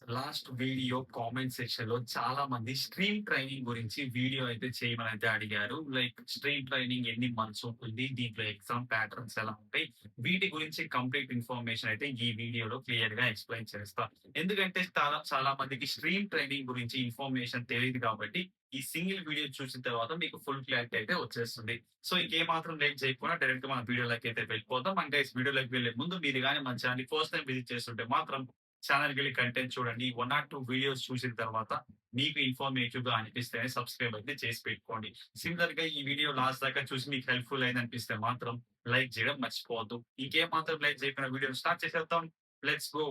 Last video comment section లో చాలా మంది స్ట్రీమ్ ట్రైనింగ్ గురించి వీడియో అయితే చేయమని అయితే అడిగారు. లైక్ స్ట్రీమ్ ట్రైనింగ్ ఎన్ని మంత్స్ ఉంటుంది? దీంట్లో ఎగ్జామ్ ప్యాటర్న్స్ ఎలా ఉంటాయి? వీటి గురించి కంప్లీట్ ఇన్ఫర్మేషన్ అయితే ఈ వీడియోలో క్లియర్ గా ఎక్స్‌ప్లెయిన్ చేస్తా. ఎందుకంటే చాలా చాలా మందికి స్ట్రీమ్ ట్రైనింగ్ గురించి ఇన్ఫర్మేషన్ తెలీదు కాబట్టి ఈ సింగిల్ వీడియో చూసిన తర్వాత మీకు ఫుల్ క్లారిటీ అయితే వచ్చేస్తుంది. సో ఇంకేమాత్రం లేట్ చేయకుండా డైరెక్ట్‌గా మన వీడియోలోకి అయితే వెళ్ళిపోదాం. అండ్ గైస్ వీడియోలోకి వెళ్ళే ముందు మీరు గాని మన ఛానెల్‌ని ఫస్ట్ టైమ్ విజిట్ చేస్తుంటే మాత్రం ఛానెల్‌కెళ్ళి కంటెంట్ చూడండి. 1 ఆర్ 2 వీడియోస్ చూసిన తర్వాత మీకు ఇన్ఫర్మేటివ్‌గా అనిపిస్తేనే సబ్‌స్క్రైబ్ అయితే చేసి పెట్టుకోండి. సిమిలర్‌గా ఈ వీడియో లాస్ట్ దాకా చూసి మీకు హెల్ప్‌ఫుల్ అయిందనిపిస్తే మాత్రం లైక్ చేయడం మర్చిపోవద్దు. ఇంకేం మాత్రం లైక్ చేయకుండా వీడియోని స్టార్ట్ చేసేద్దాం. Let's go.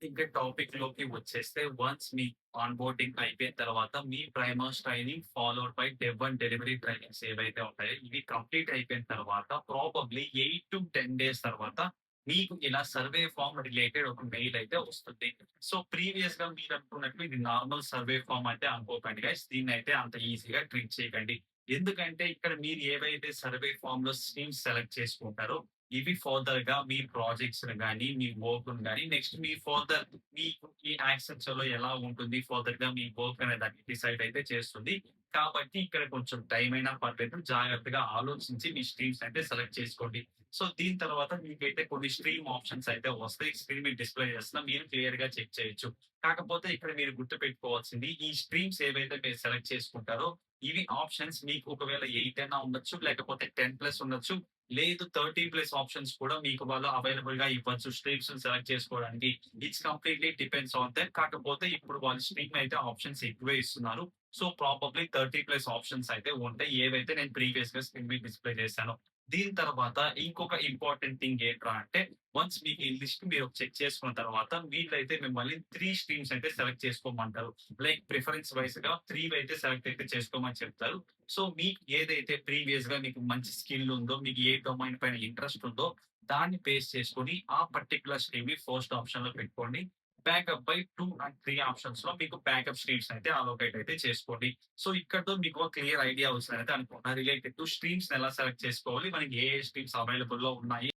ఇంకా టాపిక్‌లోకి వచ్చేస్తే వన్స్ మీ ఆన్‌బోర్డింగ్ అయిపోయిన తర్వాత మీ primers training followed by dev and delivery trainings ఏవైతే ఉంటాయో ఇవి కంప్లీట్ అయిపోయిన తర్వాత ప్రాబబ్లీ 8-10 డేస్ తర్వాత మీకు ఇలా సర్వే ఫార్మ్ రిలేటెడ్ ఒక మెయిల్ అయితే వస్తుంది. సో ప్రీవియస్‌గా మీరు అనుకున్నట్లు ఇది నార్మల్ సర్వే ఫార్మ్ అంటే అనుకోకండి గైస్. దీన్నయితే అంత ఈజీగా ట్రీట్ చేయకండి. ఎందుకంటే ఇక్కడ మీరు ఏవైతే సర్వే ఫార్మ్‌లో స్ట్రీమ్స్ సెలెక్ట్ చేసుకుంటారో ఇవి ఫర్దర్‌గా మీ ప్రాజెక్ట్స్‌ని గాని, మీ వర్క్‌ని గాని, నెక్స్ట్ మీ ఫర్దర్ మీకు ఈ యాక్సెప్ట్స్‌లో ఎలా ఉంటుంది ఫర్దర్‌గా మీ వర్క్ అనే దాన్ని డిసైడ్ అయితే చేస్తుంది. కాబట్టి ఇక్కడ కొంచెం టైం అయినా పర్లేదు. జాగ్రత్తగా ఆలోచించి మీ స్ట్రీమ్స్ అయితే సెలెక్ట్ చేసుకోండి. సో దీని తర్వాత మీకైతే కొన్ని స్ట్రీమ్ ఆప్షన్స్ అయితే వస్తాయి. స్క్రీన్ మీద డిస్‌ప్లే చేస్తున్నా. మీరు క్లియర్‌గా చెక్ చేయొచ్చు. కాకపోతే ఇక్కడ మీరు గుర్తుపెట్టుకోవాల్సింది ఈ స్ట్రీమ్స్ ఏవైతే మీరు సెలెక్ట్ చేసుకుంటారో ఇవి ఆప్షన్స్ మీకు ఒకవేళ 8 అయినా ఉండొచ్చు. లేకపోతే 10+ ఉండొచ్చు. లేదు 30+ ఆప్షన్స్ కూడా మీకు వాళ్ళు అవైలబుల్‌గా ఇవ్వచ్చు. స్ట్రీమ్స్‌ని సెలెక్ట్ చేసుకోవడానికి. It's completely depends on them. కాకపోతే ఇప్పుడు వాళ్ళు స్ట్రీమ్ అయితే ఆప్షన్స్ ఎక్కువే ఇస్తున్నారు. సో, ప్రాబబ్లీ 30+ ఆప్షన్స్ అయితే ఉంటాయి. ఏవైతే నేను ప్రీవియస్‌గా స్క్రీన్ మీద డిస్‌ప్లే చేశానో. దీని తర్వాత ఇంకొక ఇంపార్టెంట్ థింగ్ ఏంట్రా అంటే వన్స్ మీకు ఈ లిస్ట్ మీరు చెక్ చేసుకున్న తర్వాత వీళ్ళైతే మిమ్మల్ని 3 స్ట్రీమ్స్ అయితే సెలెక్ట్ చేసుకోమంటారు. లైక్ ప్రిఫరెన్స్ వైస్‌గా 3 అయితే సెలెక్ట్ అయితే చేసుకోమని చెప్తారు. సో, మీకు ఏదైతే ప్రీవియస్‌గా మీకు మంచి స్కిల్ ఉందో, మీకు ఏ డొమైన్ పైన ఇంట్రెస్ట్ ఉందో, దాన్ని బేస్ చేసుకొని ఆ పర్టిక్యులర్ స్ట్రీమ్‌ని ఫస్ట్ ఆప్షన్‌లో పెట్టుకోండి. బ్యాకప్ బై 2 అండ్ 3 ఆప్షన్స్‌లో మీకు బ్యాకప్ స్ట్రీమ్స్ అయితే అలోకేట్ అయితే చేసుకోండి. సో, ఇక్కడితో మీకు ఒక క్లియర్ ఐడియా వచ్చిందనైతే అనుకుంటున్నా. రిలేటెడ్ టు స్ట్రీమ్స్‌ని ఎలా సెలెక్ట్ చేసుకోవాలి, మనకి ఏ స్ట్రీమ్స్ అవైలబుల్‌లో ఉన్నాయి.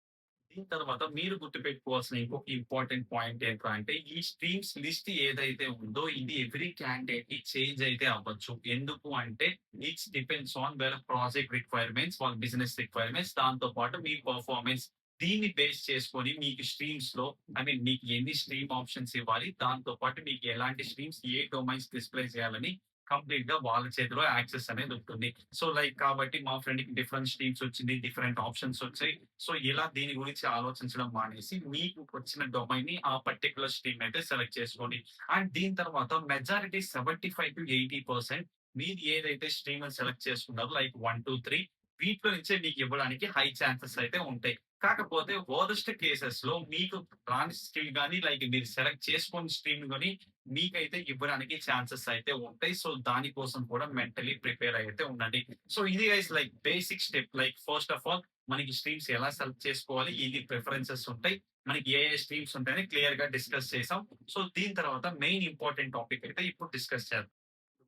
దీని తర్వాత మీరు గుర్తుపెట్టుకోవాల్సిన ఇంకొక ఇంపార్టెంట్ పాయింట్ ఏంట్రా అంటే, ఈ స్ట్రీమ్స్ లిస్ట్ ఏదైతే ఉందో ఇది ఎవ్రీ క్యాండిడేట్‌కి చేంజ్ అయితే అవ్వచ్చు. ఎందుకు అంటే it's depends on their project requirements, వాళ్ళ బిజినెస్ రిక్వైర్మెంట్స్ దాంతో పాటు మీ పెర్ఫార్మన్స్. దీన్ని బేస్ చేసుకొని మీకు స్ట్రీమ్స్‌లో ఐ మీన్ మీకు ఎన్ని స్ట్రీమ్ ఆప్షన్స్ ఇవ్వాలి, దాంతో పాటు మీకు ఎలాంటి స్ట్రీమ్స్, ఏ డొమైన్స్ డిస్‌ప్లే చేయాలని కంప్లీట్‌గా వాళ్ళ చేతిలో యాక్సెస్ అనేది ఉంటుంది. సో, లైక్ కాబట్టి మా ఫ్రెండ్‌కి డిఫరెంట్ స్ట్రీమ్స్ వచ్చింది. డిఫరెంట్ ఆప్షన్స్ వచ్చాయి. సో, ఇలా దీని గురించి ఆలోచించడం మానేసి, మీకు వచ్చిన డొమైన్‌ని ఆ పర్టిక్యులర్ స్ట్రీమ్ అయితే సెలెక్ట్ చేసుకోండి. అండ్ దీని తర్వాత మెజారిటీ 75-80% మీరు ఏదైతే స్ట్రీమ్‌ని సెలెక్ట్ చేసుకున్నారో లైక్ 1-3 వీటిలో నుంచే మీకు ఇవ్వడానికి హై ఛాన్సెస్ అయితే ఉంటాయి. కాకపోతే వరస్ట్ కేసెస్‌లో మీకు రాని స్కిల్ గాని, లైక్ మీరు సెలెక్ట్ చేసుకొని స్ట్రీమ్ గాని మీకైతే ఇవ్వడానికి ఛాన్సెస్ అయితే ఉంటాయి. సో, దానికోసం కూడా మెంటల్లీ ప్రిపేర్ అయితే ఉండండి. సో, ఇది guys like basic step. Like first of all మనకి స్ట్రీమ్స్ ఎలా సెలెక్ట్ చేసుకోవాలి? ఇది ప్రిఫరెన్సెస్ ఉంటాయి. మనకి ఏ ఏ స్ట్రీమ్స్ ఉంటాయని క్లియర్‌గా డిస్కస్ చేసాం. సో, దీని తర్వాత మెయిన్ ఇంపార్టెంట్ టాపిక్ అయితే ఇప్పుడు డిస్కస్ చేద్దాం.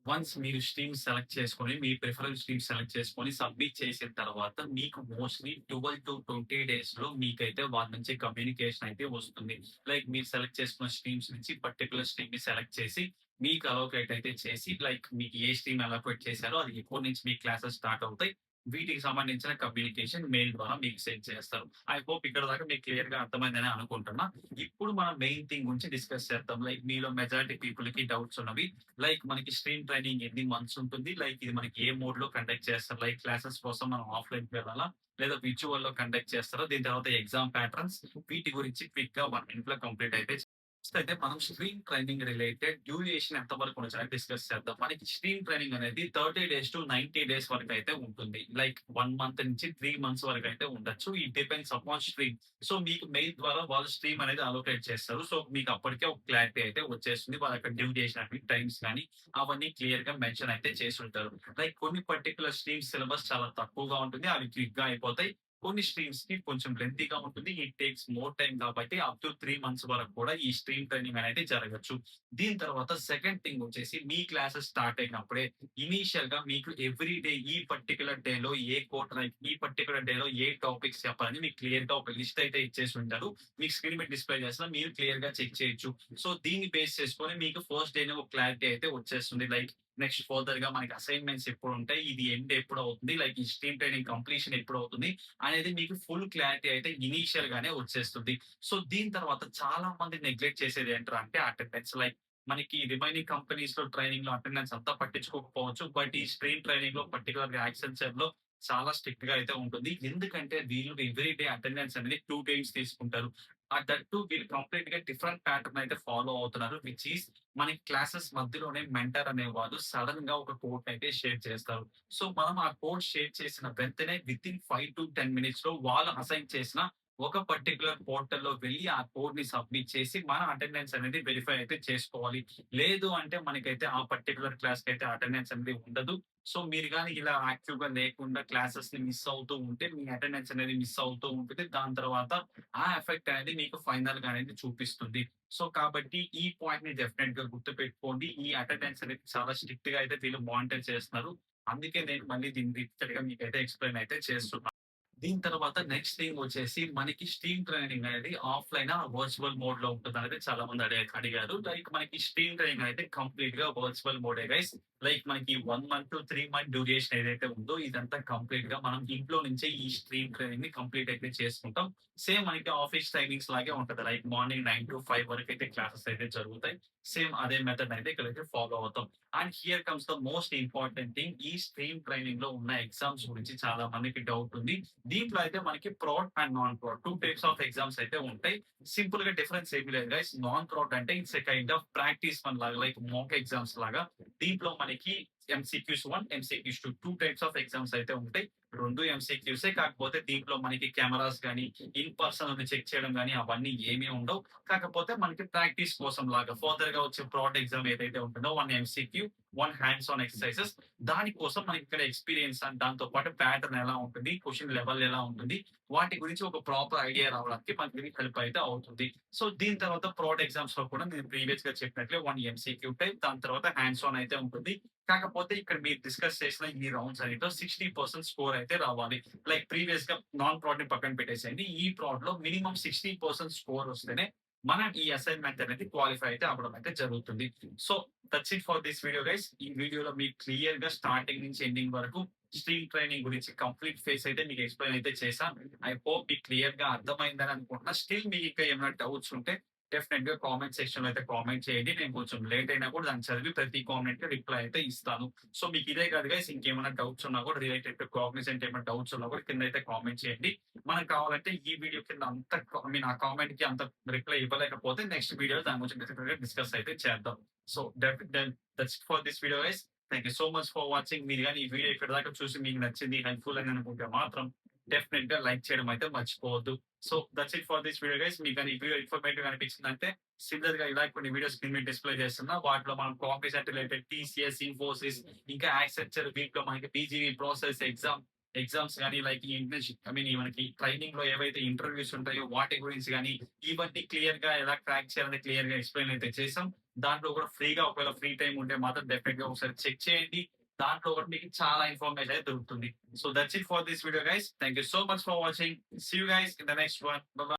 వన్స్ మీరు స్ట్రీమ్ సెలెక్ట్ చేసుకొని, మీ ప్రిఫరెన్స్ స్ట్రీమ్ సెలెక్ట్ చేసుకొని సబ్మిట్ చేసిన తర్వాత మీకు మోస్ట్‌లీ 12-20 డేస్‌లో మీకైతే వాళ్ళ నుంచి కమ్యూనికేషన్ అయితే వస్తుంది. లైక్ మీరు సెలెక్ట్ చేసుకున్న స్ట్రీమ్స్ నుంచి పర్టిక్యులర్ స్ట్రీమ్‌ని సెలెక్ట్ చేసి, మీకు అలోకేట్ అయితే చేసి, లైక్ మీకు ఏ స్ట్రీమ్ అలోకేట్ చేశారో అది ఎప్పటి నుంచి మీ క్లాసెస్ స్టార్ట్ అవుతాయి. వీటికి సంబంధించిన కమ్యూనికేషన్ మెయిల్ ద్వారా మీకు సెండ్ చేస్తారు. ఐ హోప్ ఇక్కడ దాకా మీకు క్లియర్‌గా అర్థమైందని అనుకుంటున్నా. ఇప్పుడు మనం మెయిన్ థింగ్ గురించి డిస్కస్ చేద్దాం. లైక్ మీలో మెజారిటీ పీపుల్‌కి డౌట్స్ ఉన్నవి. లైక్ మనకి స్ట్రీమ్ ట్రైనింగ్ ఎన్ని మంత్స్ ఉంటుంది? లైక్ ఇది మనకి ఏ మోడ్‌లో కండక్ట్ చేస్తారు? లైక్ క్లాసెస్ కోసం మనం ఆఫ్‌లైన్‌కి వెళ్ళాలా? లేదా విర్చువల్‌లో కండక్ట్ చేస్తారా? దీని తర్వాత ఎగ్జామ్ ప్యాటర్న్స్ వీటి గురించి క్విక్‌గా 1 మినిట్‌లో కంప్లీట్ అయితే ఫస్ట్ అయితే మనం స్ట్రీమ్ ట్రైనింగ్ రిలేటెడ్ డ్యూరేషన్ ఎంత వరకు ఉండొచ్చని డిస్కస్ చేద్దాం. మనకి స్ట్రీమ్ ట్రైనింగ్ అనేది 30 డేస్ టు 90 డేస్ వరకు అయితే ఉంటుంది. లైక్ 1 మంత్ నుంచి 3 మంత్స్ వరకు అయితే ఉండొచ్చు. It depends upon stream. So, మీకు మెయిల్ ద్వారా వాళ్ళు స్ట్రీమ్ అనేది అలోకేట్ చేస్తారు. సో, మీకు అప్పటికే ఒక క్లారిటీ అయితే వచ్చేస్తుంది. వాళ్ళ యొక్క డ్యూరేషన్ అని టైమ్స్ గాని అవన్నీ క్లియర్‌గా మెన్షన్ అయితే చేసుంటారు. లైక్ కొన్ని పర్టిక్యులర్ స్ట్రీమ్ సిలబస్ చాలా తక్కువగా ఉంటుంది. అవి క్విక్‌గా అయిపోతాయి. కొన్ని స్ట్రీమ్స్ కి కొంచెం లెంతీగా ఉంటుంది. ఇట్ టేక్స్ మోర్ టైమ్ కాబట్టి అప్ టు 3 మంత్స్ వరకు కూడా ఈ స్ట్రీమ్ ట్రైనింగ్ అనేది జరగొచ్చు. దీని తర్వాత సెకండ్ థింగ్ వచ్చేసి మీ క్లాసెస్ స్టార్ట్ అయినప్పుడే ఇనీషియల్‌గా మీకు ఎవ్రీ డే ఈ పర్టిక్యులర్ డేలో ఏ కోడ్ లైక్ ఈ పర్టిక్యులర్ డేలో ఏ టాపిక్స్ చెప్పాలని మీకు క్లియర్‌గా ఒక లిస్ట్ అయితే ఇచ్చేసి ఉంటారు. మీకు స్క్రీన్ మీద డిస్‌ప్లే చేస్తున్నా మీరు క్లియర్‌గా చెక్ చేయొచ్చు. సో దీన్ని బేస్ చేసుకొని మీకు ఫస్ట్ డేనే ఒక క్లారిటీ అయితే వచ్చేస్తుంది. లైక్ నెక్స్ట్ ఫర్దర్‌గా మనకి అసైన్‌మెంట్స్ ఎప్పుడుంటాయి? ఇది ఎండ్ ఎప్పుడవుతుంది? లైక్ ఈ స్ట్రీమ్ ట్రైనింగ్ కంప్లీషన్ ఎప్పుడవుతుంది? అనేది మీకు ఫుల్ క్లారిటీ అయితే ఇనీషియల్ గానే వచ్చేస్తుంది. సో దీని తర్వాత చాలా మంది నెగ్లెక్ట్ చేసేది ఏంట్రా అంటే అటెండెన్స్. లైక్ మనకి రిమైనింగ్ కంపెనీస్‌లో ట్రైనింగ్‌లో అటెండెన్స్ అంతా పట్టించుకోకపోవచ్చు. బట్ ఈ స్ట్రీమ్ ట్రైనింగ్‌లో పర్టిక్యులర్‌గా యాక్సెంచర్‌లో చాలా స్ట్రిక్ట్‌గా అయితే ఉంటుంది. ఎందుకంటే వీళ్ళు ఎవ్రీ డే అటెండెన్స్ అనేది 2 టైమ్స్ తీసుకుంటారు. దట్ టూ వీళ్ళు కంప్లీట్‌గా డిఫరెంట్ ప్యాటర్న్ అయితే ఫాలో అవుతున్నారు. విచ్ ఈస్ మనకి క్లాసెస్ మధ్యలోనే మెంటర్ అనేవాళ్ళు సడెన్‌గా ఒక కోడ్ అయితే షేర్ చేస్తారు. సో, మనం ఆ కోడ్ షేర్ చేసిన వెంటనే వితిన్ 5-10 మినిట్స్‌లో వాళ్ళు అసైన్ చేసిన ఒక పర్టిక్యులర్ పోర్టల్‌లో వెళ్లి ఆ కోడ్‌ని సబ్మిట్ చేసి మన అటెండెన్స్ అనేది వెరిఫై అయితే చేసుకోవాలి. లేదు అంటే మనకైతే ఆ పర్టిక్యులర్ క్లాస్‌కైతే అటెండెన్స్ అనేది ఉండదు. సో, మీరు గాని ఇలా యాక్టివ్‌గా లేకుండా క్లాసెస్‌ని మిస్ అవుతూ ఉంటే మీ అటెండెన్స్ అనేది మిస్ అవుతూ ఉంటుంది. దాని తర్వాత ఆ ఎఫెక్ట్ అనేది మీకు ఫైనల్‌గా అనేది చూపిస్తుంది. సో, కాబట్టి ఈ పాయింట్‌ని డెఫినెట్‌గా గుర్తుపెట్టుకోండి. ఈ అటెండెన్స్ అనేది చాలా స్ట్రిక్ట్‌గా అయితే వీళ్ళు మానిటర్ చేస్తున్నారు. అందుకే నేను మళ్ళీ దీన్ని రిపీటెడ్‌గా మీకైతే ఎక్స్‌ప్లెయిన్ అయితే చేస్తున్నా. దీని తర్వాత నెక్స్ట్ థింగ్ వచ్చేసి మనకి స్ట్రీమ్ ట్రైనింగ్ అనేది ఆఫ్‌లైనా, వర్చువల్ మోడ్‌లో ఉంటదనేది చాలా మంది అడిగారు. లైక్ మనకి స్ట్రీమ్ ట్రైనింగ్ అయితే కంప్లీట్‌గా వర్చువల్ మోడే గైస్. లైక్ మనకి 1 మంత్ టు 3 మంత్ డ్యూరేషన్ ఏదైతే ఉందో ఇదంతా కంప్లీట్‌గా మనం ఇంట్లో నుంచే ఈ స్ట్రీమ్ ట్రైనింగ్‌ని కంప్లీట్ అయితే చేసుకుంటాం. సేమ్ మనకి ఆఫీస్ టైమింగ్స్ లాగే ఉంటది. లైక్ మార్నింగ్ 9-5 వరకైతే క్లాసెస్ అయితే జరుగుతాయి. సేమ్ అదే మెథడ్ అయితే ఇక్కడైతే ఫాలో అవుతాం. And here comes the most important thing. ఈ స్ట్రీమ్ ట్రైనింగ్‌లో ఉన్న ఎగ్జామ్స్ గురించి చాలా మందికి డౌట్ ఉంది. దీంట్లో అయితే మనకి proud and non proud 2 types of exams అయితే ఉంటాయి. సింపుల్‌గా డిఫరెన్స్ ఏమి లేదు గైస్. నాన్ ప్రాడ్ అంటే it's a kind of practice one లాగా లైక్ మాక్ ఎగ్జామ్స్ లాగా. దీంట్లో మనకి MCQs 1, MCQs 2 types of exams అయితే ఉంటాయి. 2 ఎంసీక్యూసే కాకపోతే దీంట్లో మనకి కెమెరాస్ గాని, ఇన్ పర్సన్ ఉండి చెక్ చేయడం గాని అవన్నీ ఏమీ ఉండవు. కాకపోతే మనకి ప్రాక్టీస్ కోసం లాగా ఫర్దర్‌గా వచ్చే ప్రాడ్ ఎగ్జామ్ ఏదైతే ఉంటుందో 1 ఎంసీక్యూ, 1 హ్యాండ్స్ ఆన్ ఎక్సర్‌సైజెస్ దాని కోసం మనకి ఇక్కడ ఎక్స్‌పీరియన్స్ అండ్ దాంతో పాటు ప్యాటర్న్ ఎలా ఉంటుంది, క్వెషన్ లెవెల్ ఎలా ఉంటుంది, వాటి గురించి ఒక ప్రాపర్ ఐడియా రావడానికి మనకి ఇది హెల్ప్ అయితే అవుతుంది. సో, దీని తర్వాత ప్రాడ్ ఎగ్జామ్స్‌లో కూడా నేను ప్రీవియస్‌గా చెప్పినట్లే 1 ఎంసీక్యూ టైప్ దాని తర్వాత హ్యాండ్స్ ఆన్ అయితే ఉంటుంది. కాకపోతే ఇక్కడ మీరు డిస్కస్ చేసిన ఈ రౌండ్స్ అన్నిట్లో 60% స్కోర్ అయితే రావాలి. లైక్ ప్రీవియస్‌గా నాన్ ప్రాడ్‌ని పక్కన పెట్టేసేయండి. ఈ ప్రాడ్‌లో మినిమమ్ 60% స్కోర్ వస్తేనే మనం ఈ అసైన్‌మెంట్ అనేది క్వాలిఫై అయితే అవ్వడం అయితే జరుగుతుంది. So, that's it for this video guys. ఈ వీడియోలో మీకు క్లియర్‌గా స్టార్టింగ్ నుంచి ఎండింగ్ వరకు స్ట్రీమ్ ట్రైనింగ్ గురించి కంప్లీట్ ఫేస్ అయితే మీకు ఎక్స్‌ప్లెయిన్ అయితే చేశా. ఐ హోప్ మీకు క్లియర్‌గా అర్థమైందని అనుకుంటున్నా. స్టిల్ మీకు ఇంకా ఏమైనా డౌట్స్ ఉంటే డెఫినెట్‌గా కామెంట్ సెక్షన్‌లో అయితే కామెంట్ చేయండి. నేను కొంచెం లేట్ అయినా కూడా దాన్ని చదివి ప్రతి కామెంట్‌కి రిప్లై అయితే ఇస్తాను. సో, మీకు ఇదే కాదు గైస్ ఇంకేమైనా డౌట్స్ ఉన్నా కూడా రిలేటెడ్ టు కాగ్నిజెంట్ ఏమైనా డౌట్స్ ఉన్నా కూడా కింద అయితే కామెంట్ చేయండి. మనకు కావాలంటే ఈ వీడియో కింద అంత ఐ మీన్ ఆ కామెంట్‌కి అంత రిప్లై ఇవ్వలేకపోతే నెక్స్ట్ వీడియోలో దాని గురించి డెఫినెట్‌గా డిస్కస్ అయితే చేద్దాం. So, then that's for this video guys. Thank you so much for watching. మీరు గాని ఈ వీడియో ఇక్కడి దాకా చూసి మీకు నచ్చింది, హెల్ప్‌ఫుల్ అని అనుకుంటే మాత్రం డెఫినెట్‌గా లైక్ చేయడం అయితే మర్చిపోవద్దు. So, that's it for this video guys. మీకు గాని ఈ వీడియో ఇన్ఫర్మేటివ్‌గా అనిపించిందంటే సిమిలర్‌గా ఇలా కొన్ని వీడియోస్ స్క్రీన్ మీద డిస్‌ప్లే చేస్తున్నా. వాటిలో మనం కాంపిటేటివ్ రిలేటెడ్ టీసీఎస్, ఇన్ఫోసిస్ ఇంకా యాక్సెంచర్ వీటిలో మనకి పీజీవీ ప్రాసెస్ ఎగ్జామ్స్ గాని లైక్ ఈ ఇంటర్న్‌షిప్ ఐ మీన్ మనకి ట్రైనింగ్‌లో ఏవైతే ఇంటర్వ్యూస్ ఉంటాయో వాటి గురించి గాని ఇవన్నీ క్లియర్‌గా ఎలా క్రాక్ చేయాలని క్లియర్‌గా ఎక్స్‌ప్లెయిన్ అయితే చేసాం. దాంట్లో కూడా ఫ్రీగా ఒకవేళ ఫ్రీ టైమ్ ఉంటే మాత్రం డెఫినెట్‌గా ఒకసారి చెక్ చేయండి. దాంట్లో కూడా మీకు చాలా ఇన్ఫర్మేషన్ అయితే దొరుకుతుంది. So, that's it for this video guys. Thank you so much for watching. See you guys in the next one. Bye by.